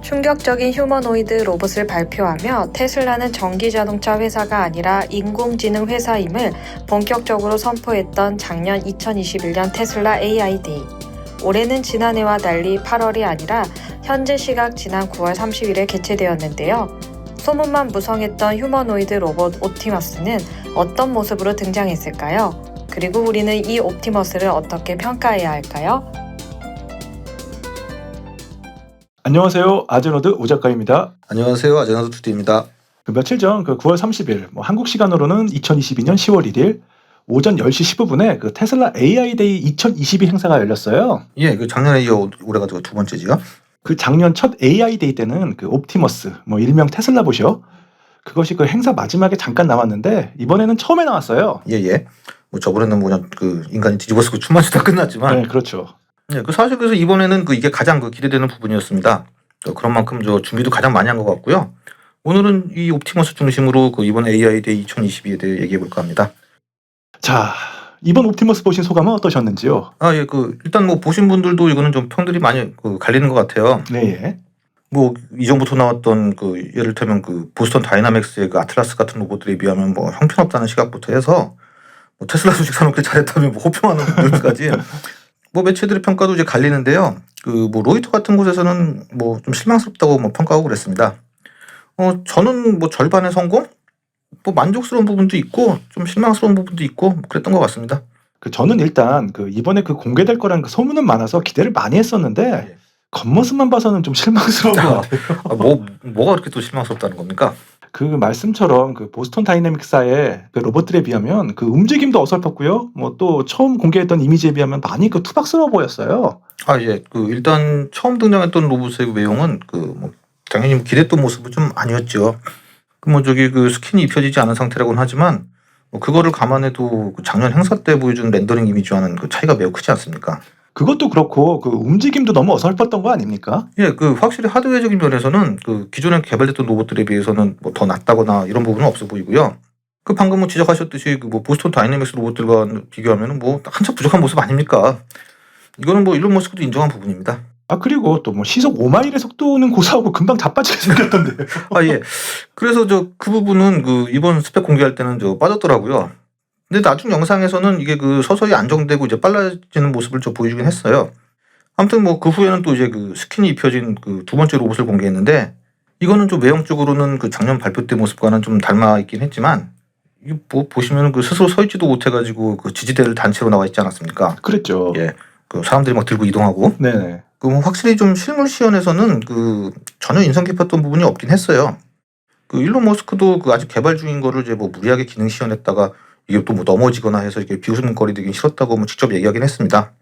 충격적인 휴머노이드 로봇을 발표하며 테슬라는 전기자동차 회사가 아니라 인공지능 회사임을 본격적으로 선포했던 작년 2021년 테슬라 AI 데이. 올해는 지난해와 달리 8월이 아니라 현재 시각 지난 9월 30일에 개최되었는데요. 소문만 무성했던 휴머노이드 로봇 옵티머스는 어떤 모습으로 등장했을까요? 그리고 우리는 이 옵티머스를 어떻게 평가해야 할까요? 안녕하세요. 아제노드 오 작가입니다. 안녕하세요. 아제노드 투디입니다. 며칠 전 9월 30일, 한국 시간으로는 2022년 10월 1일 오전 10시 15분에 테슬라 AI 데이 2022 행사가 열렸어요. 예, 작년에 이어 올해가 두 번째지요. 작년 첫 AI 데이 때는 옵티머스, 일명 테슬라봇이요. 그것이 행사 마지막에 잠깐 남았는데 이번에는 처음에 나왔어요. 예. 저번에는 그냥 인간이 뒤집어쓰고 춤만 추다 끝났지만. 네, 그렇죠. 예, 사실 그래서 이번에는 이게 가장 기대되는 부분이었습니다. 그런 만큼 준비도 가장 많이 한 것 같고요. 오늘은 이 옵티머스 중심으로 이번 AI 데이 2022에 대해 얘기해 볼까 합니다. 자, 이번 옵티머스 보신 소감은 어떠셨는지요? 예, 일단 보신 분들도 이거는 좀 평들이 많이 갈리는 것 같아요. 네. 이전부터 나왔던 예를 들면 보스턴 다이나믹스의 아틀라스 같은 로봇들에 비하면 형편없다는 시각부터 해서 테슬라 주식 사놓길 잘했다면 호평하는 분들까지 매체들의 평가도 이제 갈리는데요. 로이터 같은 곳에서는 좀 실망스럽다고 평가하고 그랬습니다. 저는 절반의 성공? 만족스러운 부분도 있고 좀 실망스러운 부분도 있고 그랬던 것 같습니다. 저는 일단 이번에 공개될 거라는 소문은 많아서 기대를 많이 했었는데 겉모습만 봐서는 좀 실망스러운 것 같아요. 뭐가 그렇게 또 실망스럽다는 겁니까? 말씀처럼 보스턴 다이내믹사의 로봇들에 비하면 움직임도 어설펐고요. 또 처음 공개했던 이미지에 비하면 많이 투박스러워 보였어요. 예. 일단 처음 등장했던 로봇의 외형은 당연히 기대했던 모습은 좀 아니었죠. 스킨이 입혀지지 않은 상태라고는 하지만 그거를 감안해도 작년 행사 때 보여준 렌더링 이미지와는 차이가 매우 크지 않습니까? 그것도 그렇고 움직임도 너무 어설펐던 거 아닙니까? 예, 확실히 하드웨어적인 면에서는 기존에 개발됐던 로봇들에 비해서는 더 낫다거나 이런 부분은 없어 보이고요. 방금 지적하셨듯이 보스턴 다이내믹스 로봇들과 비교하면 한참 부족한 모습 아닙니까? 이거는 일론 머스크도 인정한 부분입니다. 그리고 또 시속 5마일의 속도는 고사하고 금방 자빠지게 생겼던데. 예. 그래서 그 부분은 이번 스펙 공개할 때는 빠졌더라고요. 근데 나중 영상에서는 이게 서서히 안정되고 이제 빨라지는 모습을 보여주긴 했어요. 아무튼 그 후에는 또 이제 스킨이 입혀진 두 번째 로봇을 공개했는데 이거는 좀 외형적으로는 작년 발표 때 모습과는 좀 닮아 있긴 했지만 이게 보시면 스스로 서 있지도 못해가지고 지지대를 단체로 나와 있지 않았습니까? 그랬죠. 예. 사람들이 막 들고 이동하고. 네. 확실히 좀 실물 시연에서는 전혀 인상 깊었던 부분이 없긴 했어요. 일론 머스크도 아직 개발 중인 거를 이제 무리하게 기능 시연했다가 이게 또 넘어지거나 해서 이렇게 비웃음거리 되기 싫었다고 직접 얘기하긴 했습니다.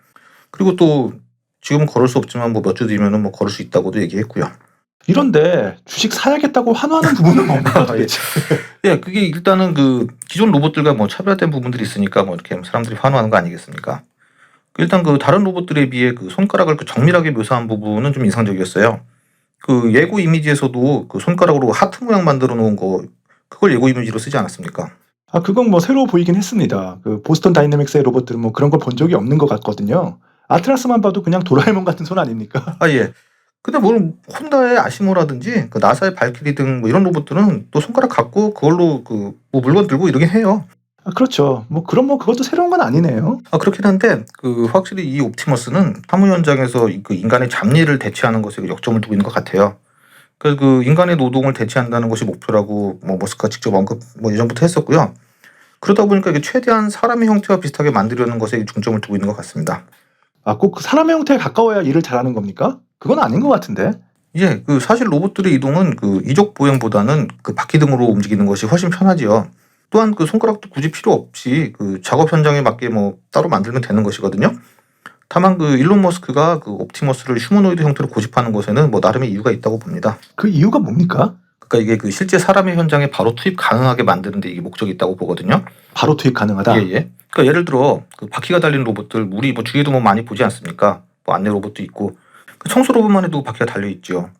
그리고 또 지금은 걸을 수 없지만 몇 주 뒤면은 걸을 수 있다고도 얘기했고요. 이런데 주식 사야겠다고 환호하는 부분은 뭡니까? 예, 그게 일단은 기존 로봇들과 차별화된 부분들이 있으니까 이렇게 사람들이 환호하는 거 아니겠습니까? 일단 다른 로봇들에 비해 손가락을 정밀하게 묘사한 부분은 좀 인상적이었어요. 예고 이미지에서도 손가락으로 하트 모양 만들어 놓은 거 그걸 예고 이미지로 쓰지 않았습니까? 그건 새로 보이긴 했습니다. 보스턴 다이내믹스의 로봇들은 그런 걸 본 적이 없는 것 같거든요. 아틀라스만 봐도 그냥 도라에몽 같은 손 아닙니까? 예. 근데 혼다의 아시모라든지 나사의 발키리 등 이런 로봇들은 또 손가락 갖고 그걸로 물건 들고 이러긴 해요. 그렇죠. 그럼 그것도 새로운 건 아니네요. 그렇긴 한데 확실히 이 옵티머스는 사무 현장에서 인간의 잡일을 대체하는 것에 역점을 두고 있는 것 같아요. 인간의 노동을 대체한다는 것이 목표라고 머스크가 직접 언급 예전부터 했었고요. 그러다 보니까 이게 최대한 사람의 형태와 비슷하게 만들려는 것에 중점을 두고 있는 것 같습니다. 꼭 사람의 형태에 가까워야 일을 잘하는 겁니까? 그건 아닌 것 같은데. 예, 사실 로봇들의 이동은 이족 보행보다는 바퀴 등으로 움직이는 것이 훨씬 편하지요. 또한 손가락도 굳이 필요 없이 작업 현장에 맞게 따로 만들면 되는 것이거든요. 다만 일론 머스크가 옵티머스를 휴머노이드 형태로 고집하는 것에는 나름의 이유가 있다고 봅니다. 그 이유가 뭡니까? 그러니까 이게 실제 사람의 현장에 바로 투입 가능하게 만드는 데 이게 목적이 있다고 보거든요. 바로 투입 가능하다? 예. 그러니까 예를 들어 바퀴가 달린 로봇들 우리 주위에도 많이 보지 않습니까? 안내 로봇도 있고 청소 로봇만 해도 바퀴가 달려 있죠.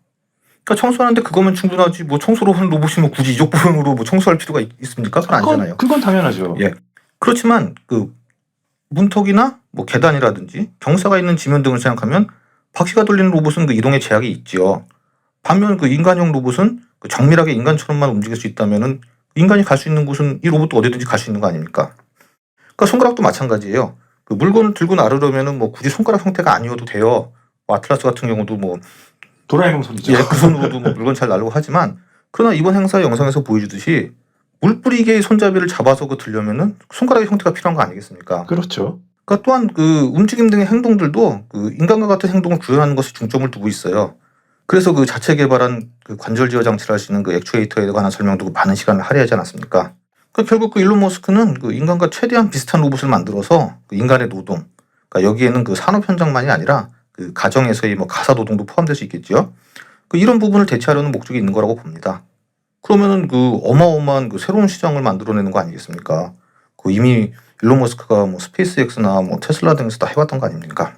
그러니까 청소하는데 그거면 충분하지 청소로 하는 로봇이 굳이 이족 보행으로 청소할 필요가 있습니까? 그건 아니잖아요. 그건 당연하죠. 예. 그렇지만 문턱이나 계단이라든지 경사가 있는 지면 등을 생각하면 바퀴가 돌리는 로봇은 이동에 제약이 있지요. 반면 그 인간형 로봇은 그 정밀하게 인간처럼만 움직일 수 있다면은 인간이 갈 수 있는 곳은 이 로봇도 어디든지 갈 수 있는 거 아닙니까? 그러니까 손가락도 마찬가지예요. 그 물건을 들고 나르려면은 뭐 굳이 손가락 형태가 아니어도 돼요. 뭐 아틀라스 같은 경우도 뭐 도라에몽 손이죠. 예, 그 손으로도 뭐 물건 잘 나르고 하지만 그러나 이번 행사 영상에서 보여주듯이 물 뿌리개의 손잡이를 잡아서 그 들려면은 손가락의 형태가 필요한 거 아니겠습니까? 그렇죠. 그러니까 또한 그 움직임 등의 행동들도 그 인간과 같은 행동을 구현하는 것에 중점을 두고 있어요. 그래서 그 자체 개발한 그 관절 제어 장치를 할 수 있는 그 액추에이터에 관한 설명도 많은 시간을 할애하지 않았습니까? 그러니까 결국 그 일론 머스크는 그 인간과 최대한 비슷한 로봇을 만들어서 그 인간의 노동, 그러니까 여기에는 그 산업 현장만이 아니라 그 가정에서의 뭐 가사 노동도 포함될 수 있겠죠. 그 이런 부분을 대체하려는 목적이 있는 거라고 봅니다. 그러면은 그 어마어마한 그 새로운 시장을 만들어내는 거 아니겠습니까? 그 이미 일론 머스크가 뭐 스페이스X나 뭐 테슬라 등에서 다 해왔던 거 아닙니까?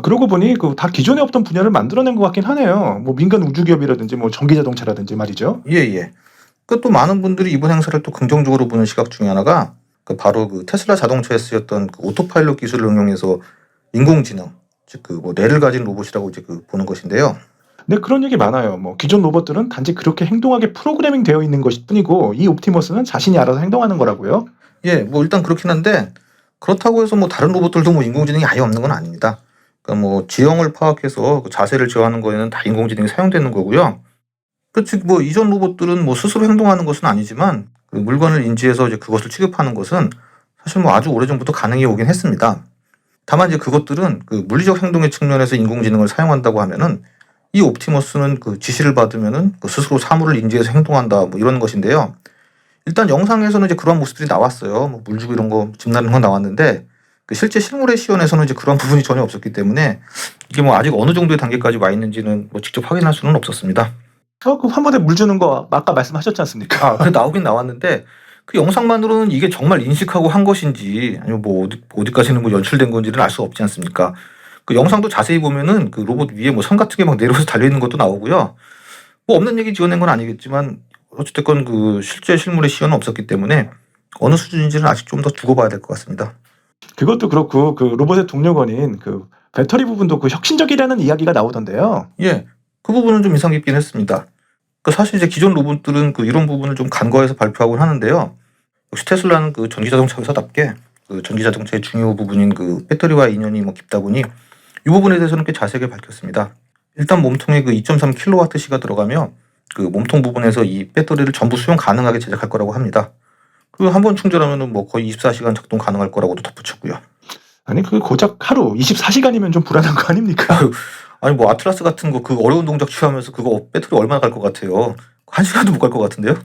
그러고 보니 그 다 기존에 없던 분야를 만들어낸 것 같긴 하네요. 뭐 민간 우주기업이라든지 뭐 전기자동차라든지 말이죠. 예. 그 또 많은 분들이 이번 행사를 또 긍정적으로 보는 시각 중에 하나가 그 바로 그 테슬라 자동차에 쓰였던 그 오토파일럿 기술을 응용해서 인공지능, 즉 그 뭐 뇌를 가진 로봇이라고 이제 그 보는 것인데요. 네, 그런 얘기 많아요. 뭐 기존 로봇들은 단지 그렇게 행동하게 프로그래밍 되어 있는 것일 뿐이고 이 옵티머스는 자신이 알아서 행동하는 거라고요. 예, 뭐 일단 그렇긴 한데 그렇다고 해서 뭐 다른 로봇들도 뭐 인공지능이 아예 없는 건 아닙니다. 그러니까 뭐 지형을 파악해서 그 자세를 제어하는 거에는 다 인공지능이 사용되는 거고요. 그렇지 뭐 이전 로봇들은 뭐 스스로 행동하는 것은 아니지만 그 물건을 인지해서 이제 그것을 취급하는 것은 사실 뭐 아주 오래전부터 가능해 오긴 했습니다. 다만 이제 그것들은 그 물리적 행동의 측면에서 인공지능을 사용한다고 하면은 이 옵티머스는 그 지시를 받으면은 그 스스로 사물을 인지해서 행동한다 뭐 이런 것인데요. 일단 영상에서는 이제 그런 모습들이 나왔어요. 뭐 물주고 이런 거 집나는 건 나왔는데 그 실제 실물의 시연에서는 이제 그런 부분이 전혀 없었기 때문에 이게 뭐 아직 어느 정도의 단계까지 와 있는지는 뭐 직접 확인할 수는 없었습니다. 그 한번에 물 주는 거 아까 말씀하셨지 않습니까? 그 나오긴 나왔는데 그 영상만으로는 이게 정말 인식하고 한 것인지 아니면 뭐 어디까지는 뭐 연출된 건지는 알 수 없지 않습니까? 그 영상도 자세히 보면은 그 로봇 위에 뭐 선 같은 게 막 내려서 달려 있는 것도 나오고요. 뭐 없는 얘기 지어낸 건 아니겠지만 어쨌든 그 실제 실물의 시연은 없었기 때문에 어느 수준인지는 아직 좀 더 두고 봐야 될 것 같습니다. 그것도 그렇고 그 로봇의 동력원인 그 배터리 부분도 그 혁신적이라는 이야기가 나오던데요. 예, 그 부분은 좀 인상 깊긴 했습니다. 그 사실 이제 기존 로봇들은 그 이런 부분을 좀 간과해서 발표하곤 하는데요. 역시 테슬라는 그 전기자동차 회사답게 그 전기자동차의 중요 부분인 그 배터리와 인연이 뭐 깊다 보니 이 부분에 대해서는 꽤 자세하게 밝혔습니다. 일단 몸통에 그 2.3kWh가 들어가며 그 몸통 부분에서 이 배터리를 전부 수용 가능하게 제작할 거라고 합니다. 그 한 번 충전하면은 뭐 거의 24시간 작동 가능할 거라고도 덧붙였고요. 아니 그 고작 하루 24시간이면 좀 불안한 거 아닙니까? 아니 뭐 아틀라스 같은 거 그 어려운 동작 취하면서 그거 배터리 얼마나 갈 것 같아요? 1시간도 못 갈 것 같은데요?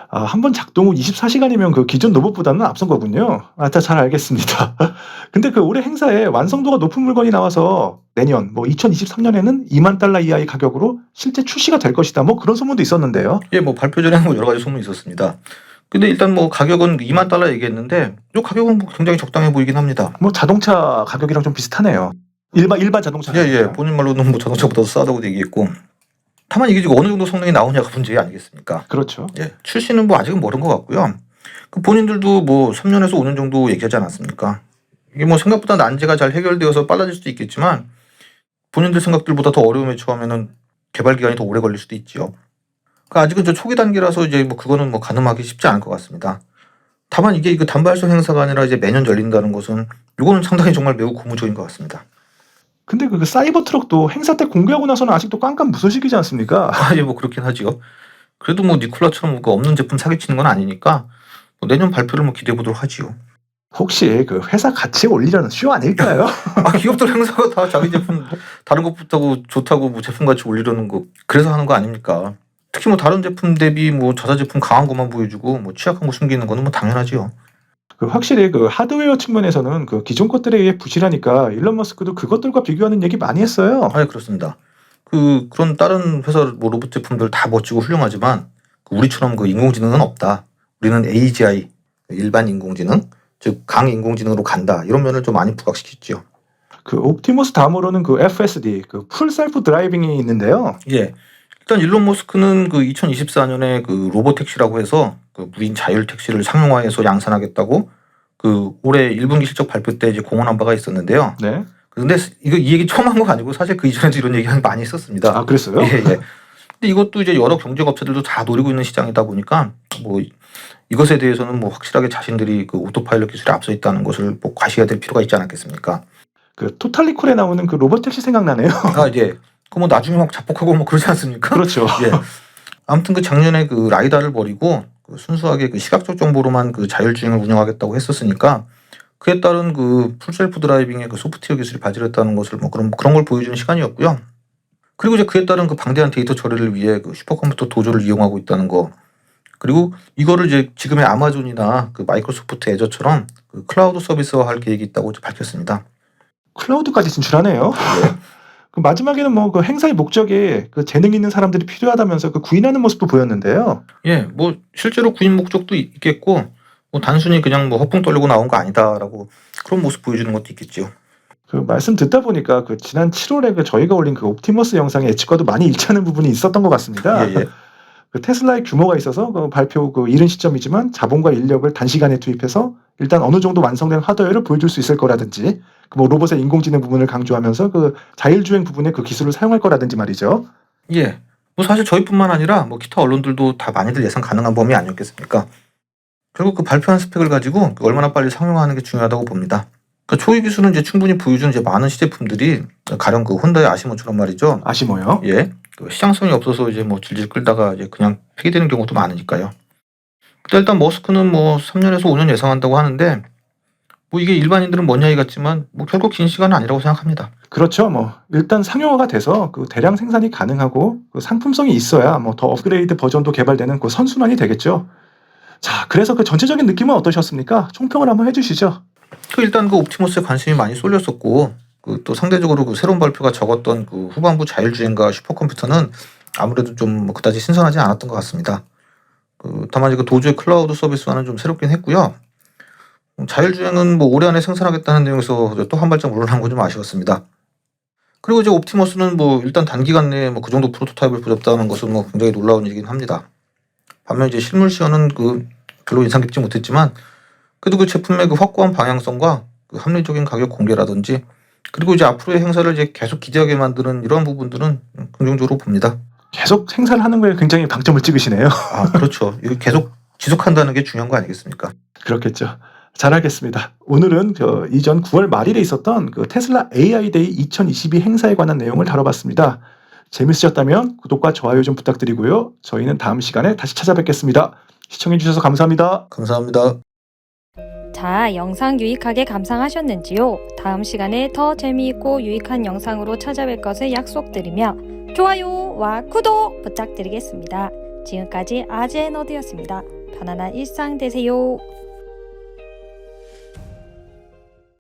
한 번 작동 후 24시간이면 그 기존 로봇보다는 앞선 거군요. 잘 알겠습니다. 근데 그 올해 행사에 완성도가 높은 물건이 나와서 내년 뭐 2023년에는 2만 달러 이하의 가격으로 실제 출시가 될 것이다. 뭐 그런 소문도 있었는데요. 예, 뭐 발표 전에는 뭐 여러 가지 소문이 있었습니다. 근데 일단 뭐 가격은 2만 달러 얘기했는데 이 가격은 뭐 굉장히 적당해 보이긴 합니다. 뭐 자동차 가격이랑 좀 비슷하네요. 일반 자동차 가격. 예, 본인 말로는 뭐 자동차보다 더 싸다고 얘기했고 다만 이게 지금 어느 정도 성능이 나오냐가 문제 아니겠습니까? 그렇죠. 예, 출시는 뭐 아직은 멀은 것 같고요. 그 본인들도 뭐 3년에서 5년 정도 얘기하지 않았습니까? 이게 뭐 생각보다 난제가 잘 해결되어서 빨라질 수도 있겠지만 본인들 생각들보다 더 어려움에 처하면은 개발 기간이 더 오래 걸릴 수도 있죠. 그러니까 아직은 저 초기 단계라서 이제 뭐 그거는 뭐 가늠하기 쉽지 않을 것 같습니다. 다만 이게 그 단발성 행사가 아니라 이제 매년 열린다는 것은 이거는 상당히 정말 매우 고무적인 것 같습니다. 근데 그 사이버 트럭도 행사 때 공개하고 나서는 아직도 깜깜무소식이지 않습니까? 예, 뭐 그렇긴 하지요. 그래도 뭐 니콜라처럼 그 없는 제품 사기치는 건 아니니까 뭐 내년 발표를 뭐 기대해 보도록 하지요. 혹시 그 회사 가치에 올리려는 쇼 아닐까요? 기업들 행사가 다 자기 제품 다른 것보다 좋다고 뭐 제품 가치 올리려는 거 그래서 하는 거 아닙니까? 특히 뭐 다른 제품 대비 뭐 자사 제품 강한 것만 보여주고 뭐 취약한 거 숨기는 거는 뭐 당연하지요. 확실히 그 하드웨어 측면에서는 그 기존 것들에 의해 부실하니까 일론 머스크도 그것들과 비교하는 얘기 많이 했어요. 예, 그렇습니다. 그런 다른 회사 뭐 로봇 제품들 다 멋지고 훌륭하지만 우리처럼 그 인공지능은 없다. 우리는 AGI 일반 인공지능 즉 강인공지능으로 간다. 이런 면을 좀 많이 부각시켰죠. 그 옵티머스 다음으로는 그 FSD 그 풀 셀프 드라이빙이 있는데요. 예. 일단 일론 머스크는 그 2024년에 그 로봇 택시라고 해서 그 무인 자율 택시를 상용화해서 양산하겠다고 그 올해 1분기 실적 발표 때 이제 공언한 바가 있었는데요. 네. 근데 이 얘기 처음 한 거 아니고 사실 그 이전에도 이런 얘기 많이 했었습니다. 그랬어요? 예. 근데 이것도 이제 여러 경쟁 업체들도 다 노리고 있는 시장이다 보니까 뭐 이것에 대해서는 뭐 확실하게 자신들이 그 오토파일럿 기술에 앞서 있다는 것을 뭐 과시해야 될 필요가 있지 않았겠습니까? 그 토탈리콜에 나오는 그 로봇 택시 생각나네요. 아, 예. 그 뭐 나중에 막 자폭하고 뭐 그러지 않습니까? 그렇죠. 예. 아무튼 그 작년에 그 라이다를 버리고 그 순수하게 그 시각적 정보로만 그 자율주행을 운영하겠다고 했었으니까 그에 따른 그 풀셀프 드라이빙의 그 소프트웨어 기술이 발전했다는 것을 뭐 그런 걸 보여주는 시간이었고요. 그리고 이제 그에 따른 그 방대한 데이터 처리를 위해 그 슈퍼컴퓨터 도조를 이용하고 있다는 거. 그리고 이거를 이제 지금의 아마존이나 그 마이크로소프트 애저처럼 그 클라우드 서비스화할 계획이 있다고 이제 밝혔습니다. 클라우드까지 진출하네요. 그 마지막에는 뭐 그 행사의 목적에 그 재능 있는 사람들이 필요하다면서 그 구인하는 모습도 보였는데요. 예, 뭐 실제로 구인 목적도 있겠고, 뭐 단순히 그냥 뭐 허풍 떨리고 나온 거 아니다라고 그런 모습 보여주는 것도 있겠죠. 그 말씀 듣다 보니까 그 지난 7월에 그 저희가 올린 그 옵티머스 영상의 예측과도 많이 일치하는 부분이 있었던 것 같습니다. 예, 예. 그 테슬라의 규모가 있어서 그 발표 그 이른 시점이지만 자본과 인력을 단시간에 투입해서 일단 어느 정도 완성된 하드웨어를 보여줄 수 있을 거라든지 그 뭐 로봇의 인공지능 부분을 강조하면서 그 자율주행 부분에 그 기술을 사용할 거라든지 말이죠. 예. 뭐 사실 저희뿐만 아니라 뭐 기타 언론들도 다 많이들 예상 가능한 범위 아니었겠습니까? 결국 그 발표한 스펙을 가지고 얼마나 빨리 상용화하는 게 중요하다고 봅니다. 그 초기 기술은 이제 충분히 보여준 이제 많은 시제품들이 가령 그 혼다의 아시모처럼 말이죠. 아시모요? 예. 그 시장성이 없어서 이제 뭐 질질 끌다가 이제 그냥 폐기되는 경우도 많으니까요. 근데 일단 머스크는 뭐 3년에서 5년 예상한다고 하는데 뭐 이게 일반인들은 먼 이야기 같지만 뭐 결코 긴 시간은 아니라고 생각합니다. 그렇죠. 뭐 일단 상용화가 돼서 그 대량 생산이 가능하고 그 상품성이 있어야 뭐 더 업그레이드 버전도 개발되는 그 선순환이 되겠죠. 자, 그래서 그 전체적인 느낌은 어떠셨습니까? 총평을 한번 해주시죠. 그 일단 그 옵티머스에 관심이 많이 쏠렸었고 그 또 상대적으로 그 새로운 발표가 적었던 그 후반부 자율주행과 슈퍼컴퓨터는 아무래도 좀 그다지 신선하지 않았던 것 같습니다. 그 다만 이제 그 도저히 클라우드 서비스와는 좀 새롭긴 했고요. 자율주행은 뭐 올해 안에 생산하겠다는 내용에서 또 한 발짝 물러난 건 좀 아쉬웠습니다. 그리고 이제 옵티머스는 뭐 일단 단기간 내에 뭐 그 정도 프로토타입을 보였다는 것은 뭐 굉장히 놀라운 일이긴 합니다. 반면 이제 실물 시연은 그 별로 인상 깊지 못했지만 그래도 그 제품의 그 확고한 방향성과 그 합리적인 가격 공개라든지 그리고 이제 앞으로의 행사를 이제 계속 기대하게 만드는 이런 부분들은 긍정적으로 봅니다. 계속 생산을 하는 거에 굉장히 방점을 찍으시네요. 아, 그렇죠. 이거 계속 지속한다는 게 중요한 거 아니겠습니까? 그렇겠죠. 잘 알겠습니다. 오늘은 그 이전 9월 말일에 있었던 그 테슬라 AI데이 2022 행사에 관한 내용을 다뤄봤습니다. 재밌으셨다면 구독과 좋아요 좀 부탁드리고요. 저희는 다음 시간에 다시 찾아뵙겠습니다. 시청해주셔서 감사합니다. 감사합니다. 자, 영상 유익하게 감상하셨는지요? 다음 시간에 더 재미있고 유익한 영상으로 찾아뵐 것을 약속드리며 좋아요와 구독 부탁드리겠습니다. 지금까지 아즈앤어드였습니다. 편안한 일상 되세요.